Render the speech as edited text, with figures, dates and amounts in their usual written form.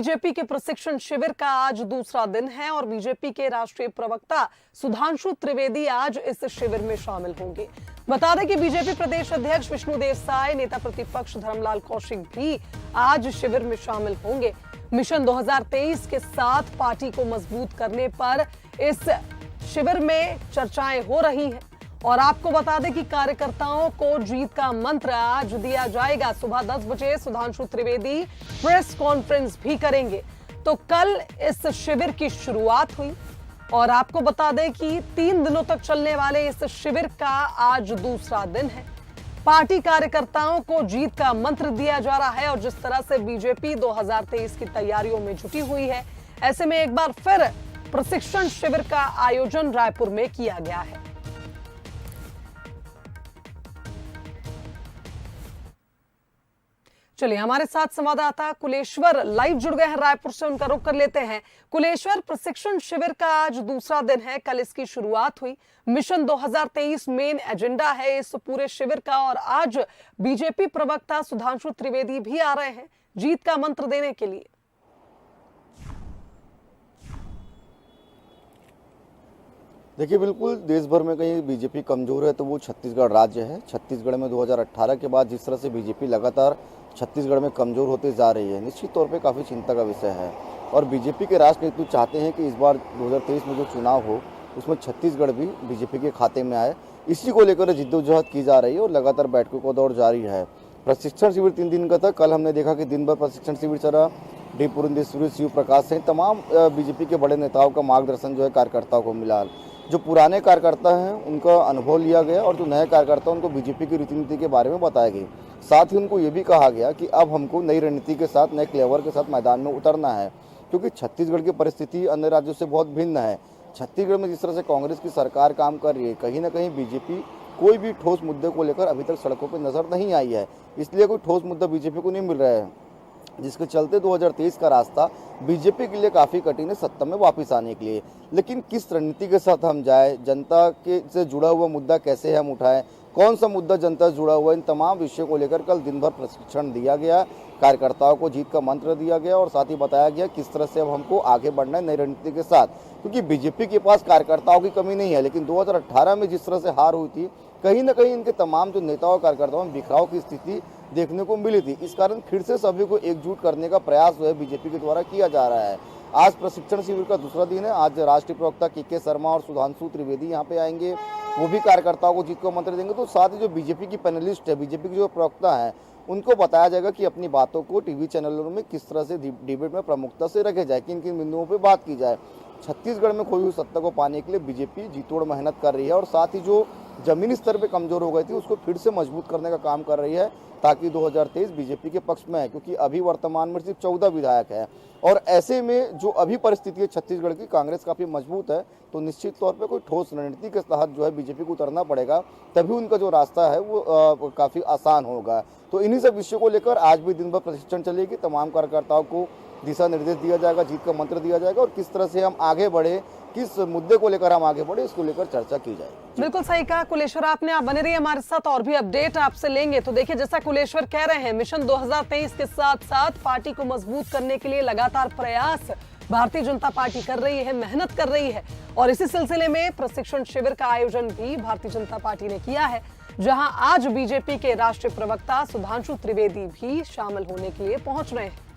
BJP के प्रशिक्षण शिविर का आज दूसरा दिन है और बीजेपी के राष्ट्रीय प्रवक्ता सुधांशु त्रिवेदी आज इस शिविर में शामिल होंगे। बता दें कि बीजेपी प्रदेश अध्यक्ष विष्णुदेव साय, नेता प्रतिपक्ष धर्मलाल कौशिक भी आज शिविर में शामिल होंगे। मिशन 2023 के साथ पार्टी को मजबूत करने पर इस शिविर में चर्चाएं हो रही हैं और आपको बता दें कि कार्यकर्ताओं को जीत का मंत्र आज दिया जाएगा। सुबह 10 बजे सुधांशु त्रिवेदी प्रेस कॉन्फ्रेंस भी करेंगे। तो कल इस शिविर की शुरुआत हुई और आपको बता दें कि 3 दिनों तक चलने वाले इस शिविर का आज दूसरा दिन है। पार्टी कार्यकर्ताओं को जीत का मंत्र दिया जा रहा है और जिस तरह से बीजेपी 2023 की तैयारियों में जुटी हुई है, ऐसे में एक बार फिर प्रशिक्षण शिविर का आयोजन रायपुर में किया गया है। चलिए, हमारे साथ संवाददाता कुलेश्वर लाइव जुड़ गए हैं रायपुर से, उनका रुख कर लेते हैं। कुलेश्वर, प्रशिक्षण शिविर का आज दूसरा दिन है, कल इसकी शुरुआत हुई। मिशन 2023 मेन एजेंडा है इस पूरे शिविर का और आज बीजेपी प्रवक्ता सुधांशु त्रिवेदी भी आ रहे हैं जीत का मंत्र देने के लिए। देखिए, बिल्कुल देश भर में कहीं बीजेपी कमजोर है तो वो छत्तीसगढ़ राज्य है। छत्तीसगढ़ में 2018 के बाद जिस तरह से बीजेपी लगातार छत्तीसगढ़ में कमजोर होते जा रही है, निश्चित तौर पे काफ़ी चिंता का विषय है। और बीजेपी के राष्ट्रीय नेतृत्व चाहते हैं कि इस बार 2023 में जो चुनाव हो उसमें छत्तीसगढ़ भी बीजेपी के खाते में आए। इसी को लेकर जिद्दोजहद की जा रही है और लगातार बैठकों का दौर जारी है। प्रशिक्षण शिविर 3 दिन का था। कल हमने देखा कि दिन भर प्रशिक्षण शिविर चला। डी पुरंदेश्वरी, शिव प्रकाश सहित तमाम बीजेपी के बड़े नेताओं का मार्गदर्शन जो है कार्यकर्ताओं को मिला। जो पुराने कार्यकर्ता हैं उनका अनुभव लिया गया और जो नए कार्यकर्ता उनको बीजेपी की रीति नीति के बारे में बताया गया। साथ ही उनको ये भी कहा गया कि अब हमको नई रणनीति के साथ, नए क्लेवर के साथ मैदान में उतरना है, क्योंकि छत्तीसगढ़ की परिस्थिति अन्य राज्यों से बहुत भिन्न है। छत्तीसगढ़ में जिस तरह से कांग्रेस की सरकार काम कर रही है, कहीं ना कहीं बीजेपी कोई भी ठोस मुद्दे को लेकर अभी तक सड़कों पर नजर नहीं आई है। इसलिए कोई ठोस मुद्दा बीजेपी को नहीं मिल रहा है, जिसके चलते 2023 का रास्ता बीजेपी के लिए काफ़ी कठिन है सत्ता में वापस आने के लिए। लेकिन किस रणनीति के साथ हम जाए, जनता के से जुड़ा हुआ मुद्दा कैसे हम उठाएं, कौन सा मुद्दा जनता से जुड़ा हुआ, इन तमाम विषयों को लेकर कल दिन भर प्रशिक्षण दिया गया। कार्यकर्ताओं को जीत का मंत्र दिया गया और साथ ही बताया गया किस तरह से अब हमको आगे बढ़ना है नई रणनीति के साथ, क्योंकि बीजेपी के पास कार्यकर्ताओं की कमी नहीं है। लेकिन 2018 में जिस तरह से हार हुई थी, कहीं ना कहीं इनके तमाम जो नेताओं और कार्यकर्ताओं में बिखराव की स्थिति देखने को मिली थी। इस कारण फिर से सभी को एकजुट करने का प्रयास जो है बीजेपी के द्वारा किया जा रहा है। आज प्रशिक्षण शिविर का दूसरा दिन है। आज राष्ट्रीय प्रवक्ता के शर्मा और सुधांशु त्रिवेदी यहाँ पे आएंगे, वो भी कार्यकर्ताओं को जीत का मंत्र देंगे। तो साथ ही जो बीजेपी की पैनलिस्ट है, बीजेपी के जो प्रवक्ता है, उनको बताया जाएगा कि अपनी बातों को टीवी चैनलों में किस तरह से डिबेट में प्रमुखता से रखे जाए, किन किन बिंदुओं पर बात की जाए। छत्तीसगढ़ में खोई हुई सत्ता को पाने के लिए बीजेपी जी तोड़ मेहनत कर रही है और साथ ही जो जमीनी स्तर पे कमजोर हो गई थी उसको फिर से मजबूत करने का काम कर रही है, ताकि 2023 बीजेपी के पक्ष में है, क्योंकि अभी वर्तमान में सिर्फ 14 विधायक है। और ऐसे में जो अभी परिस्थिति है छत्तीसगढ़ की, कांग्रेस काफ़ी मजबूत है, तो निश्चित तौर पे कोई ठोस रणनीति के तहत जो है बीजेपी को उतरना पड़ेगा, तभी उनका जो रास्ता है वो काफ़ी आसान होगा। तो इन्हीं सब विषयों को लेकर आज भी दिन भर प्रशिक्षण चलेगी। तमाम कार्यकर्ताओं को दिशा निर्देश दिया जाएगा, जीत का मंत्र दिया जाएगा और किस तरह से हम आगे बढ़े, किस मुद्दे को लेकर हम आगे बढ़े, इसको लेकर चर्चा की जाए। बिल्कुल सही कहा कुलेश्वर आपने। आप बने रहिए हमारे साथ, और भी अपडेट आपसे लेंगे। तो देखिए, जैसा कुलेश्वर कह रहे हैं, मिशन 2023 के साथ साथ पार्टी को मजबूत करने के लिए लगातार प्रयास भारतीय जनता पार्टी कर रही है, मेहनत कर रही है और इसी सिलसिले में प्रशिक्षण शिविर का आयोजन भी भारतीय जनता पार्टी ने किया है, जहां आज बीजेपी के राष्ट्रीय प्रवक्ता सुधांशु त्रिवेदी भी शामिल होने के लिए पहुंच रहे हैं।